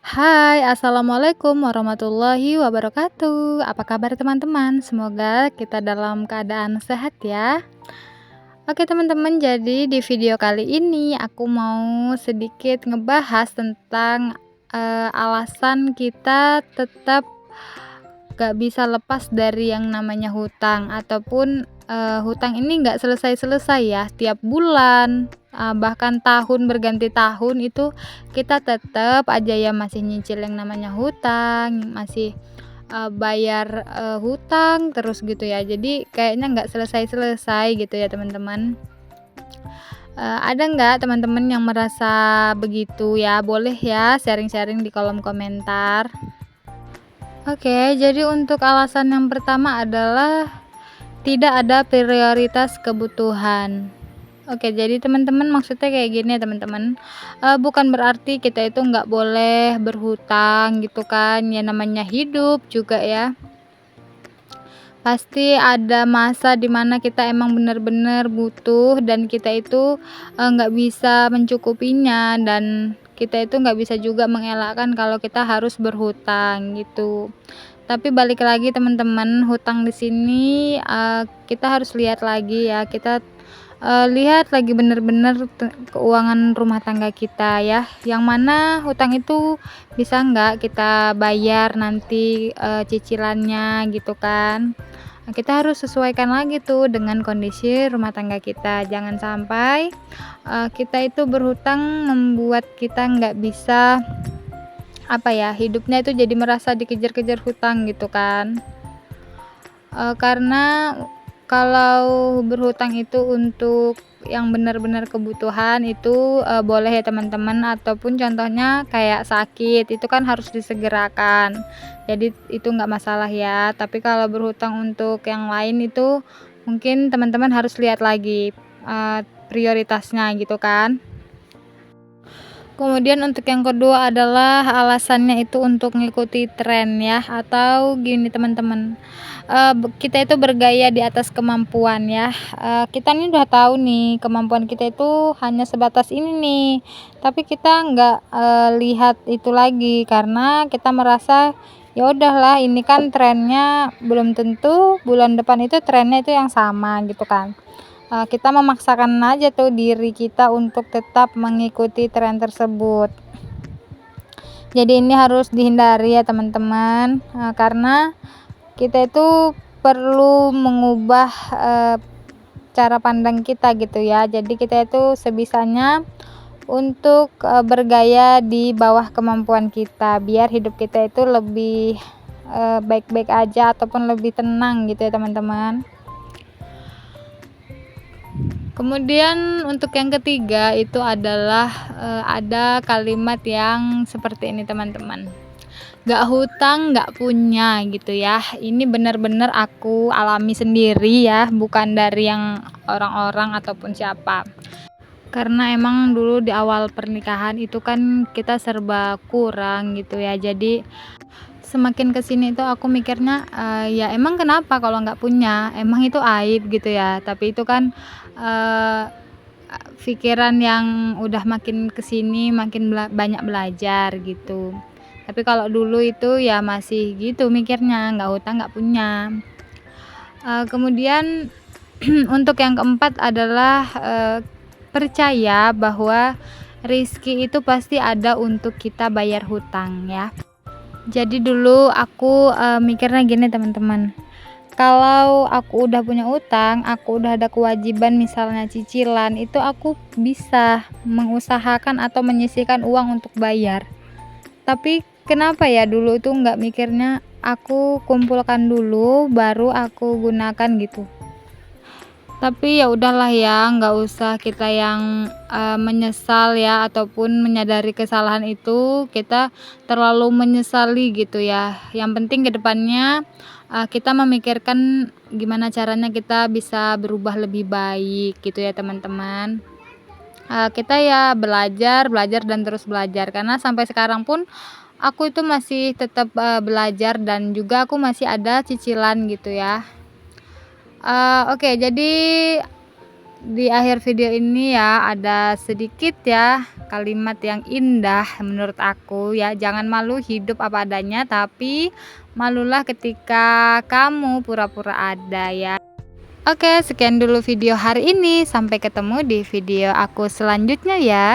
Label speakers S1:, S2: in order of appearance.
S1: Hai, assalamualaikum warahmatullahi wabarakatuh. Apa kabar teman-teman? Semoga kita dalam keadaan sehat ya. Oke teman-teman, jadi di video kali ini aku mau sedikit ngebahas tentang alasan kita tetap gak bisa lepas dari yang namanya hutang ataupun hutang ini nggak selesai-selesai ya tiap bulan, bahkan tahun berganti tahun itu kita tetap aja ya masih nyicil yang namanya hutang, masih bayar hutang terus gitu ya. Jadi kayaknya nggak selesai-selesai gitu ya teman-teman. Ada nggak teman-teman yang merasa begitu ya? Boleh ya sharing-sharing di kolom komentar. Oke, jadi untuk alasan yang pertama adalah tidak ada prioritas kebutuhan. Oke, jadi teman-teman maksudnya kayak gini ya teman-teman, bukan berarti kita itu nggak boleh berhutang gitu kan, ya namanya hidup juga ya. Pasti ada masa dimana kita emang benar-benar butuh dan kita itu nggak bisa mencukupinya, dan kita itu nggak bisa juga mengelakkan kalau kita harus berhutang gitu. Tapi balik lagi teman-teman, hutang di sini, kita harus lihat lagi ya, kita, lihat lagi bener-bener keuangan rumah tangga kita ya, yang mana hutang itu bisa nggak kita bayar nanti, cicilannya gitu kan. Nah, kita harus sesuaikan lagi tuh dengan kondisi rumah tangga kita, jangan sampai, kita itu berhutang membuat kita nggak bisa apa ya, hidupnya itu jadi merasa dikejar-kejar hutang gitu kan. Karena kalau berhutang itu untuk yang benar-benar kebutuhan itu, boleh ya teman-teman, ataupun contohnya kayak sakit, itu kan harus disegerakan. Jadi itu nggak masalah ya, tapi kalau berhutang untuk yang lain itu mungkin teman-teman harus lihat lagi, prioritasnya gitu kan. Kemudian untuk yang kedua adalah alasannya itu untuk mengikuti tren ya, atau gini teman-teman, kita itu bergaya di atas kemampuan ya, kita nih udah tahu nih kemampuan kita itu hanya sebatas ini nih, tapi kita nggak, lihat itu lagi karena kita merasa, ya udahlah ini kan trennya belum tentu bulan depan itu trennya itu yang sama gitu kan. Kita memaksakan aja tuh diri kita untuk tetap mengikuti tren tersebut. Jadi ini harus dihindari ya teman-teman, karena kita itu perlu mengubah, cara pandang kita gitu ya. Jadi kita itu sebisanya untuk, bergaya di bawah kemampuan kita, biar hidup kita itu lebih, baik-baik aja ataupun lebih tenang gitu ya teman-teman. Kemudian untuk yang ketiga itu adalah, ada kalimat yang seperti ini teman-teman, "Gak hutang gak punya," gitu ya. Ini benar-benar aku alami sendiri ya, bukan dari yang orang-orang ataupun siapa. Karena emang dulu di awal pernikahan itu kan kita serba kurang gitu ya. Jadi semakin kesini tuh aku mikirnya, ya emang kenapa kalau nggak punya, emang itu aib gitu ya. Tapi itu kan, eee, pikiran yang udah makin kesini makin banyak belajar gitu. Tapi kalau dulu itu ya masih gitu mikirnya, nggak hutang nggak punya. Kemudian untuk yang keempat adalah, percaya bahwa rizki itu pasti ada untuk kita bayar hutang ya. Jadi dulu aku, mikirnya gini teman-teman, kalau aku udah punya utang, aku udah ada kewajiban misalnya cicilan, itu aku bisa mengusahakan atau menyisihkan uang untuk bayar. Tapi kenapa ya dulu itu nggak mikirnya, aku kumpulkan dulu baru aku gunakan gitu. Tapi ya udahlah ya, nggak usah kita yang, menyesal ya ataupun menyadari kesalahan itu, kita terlalu menyesali gitu ya. Yang penting ke depannya, kita memikirkan gimana caranya kita bisa berubah lebih baik gitu ya teman-teman. Kita ya belajar, belajar dan terus belajar, karena sampai sekarang pun aku itu masih tetap, belajar dan juga aku masih ada cicilan gitu ya. Oke, jadi di akhir video ini ya ada sedikit ya kalimat yang indah menurut aku ya. Jangan malu hidup apa adanya, tapi malulah ketika kamu pura-pura ada ya. Oke, sekian dulu video hari ini. Sampai ketemu di video aku selanjutnya ya.